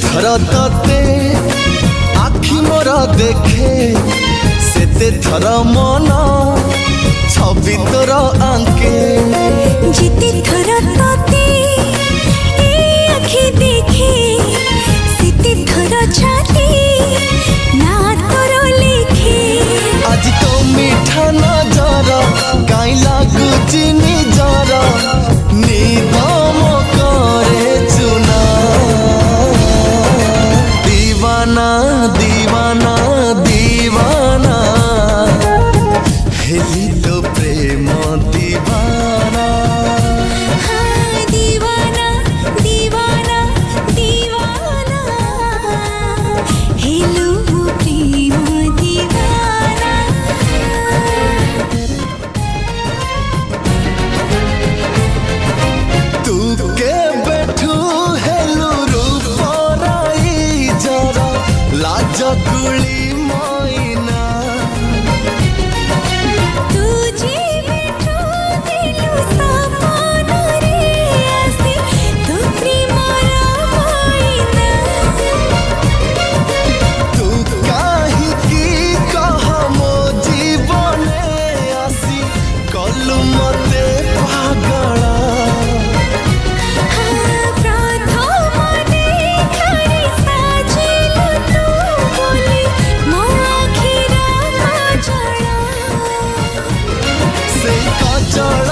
थर तते आखि मोर देखे सेते थर मन छवि तोर आंके जिते थर तते आखि देखे सेते थर छाती ना तोर लिखे आज तो मीठा नजर काई लागुची निजर निदम करे चुना दीवाना दीवाना दीवाना हेली तो प्रेम दीवाना हाँ, दीवाना दीवाना दीवाना हेलो प्रेम दीवाना तू के बैठू हेलू रूप राई जरा लाज गुली मोइना तुझे बैठो दिलु सपन रे आसे तो प्रेमर मोइना तू काहे की कह मो जीवने आसी कलु मते पागला प्रथम देखारे साजिलु तू बोली मो आखिर काजल से काजल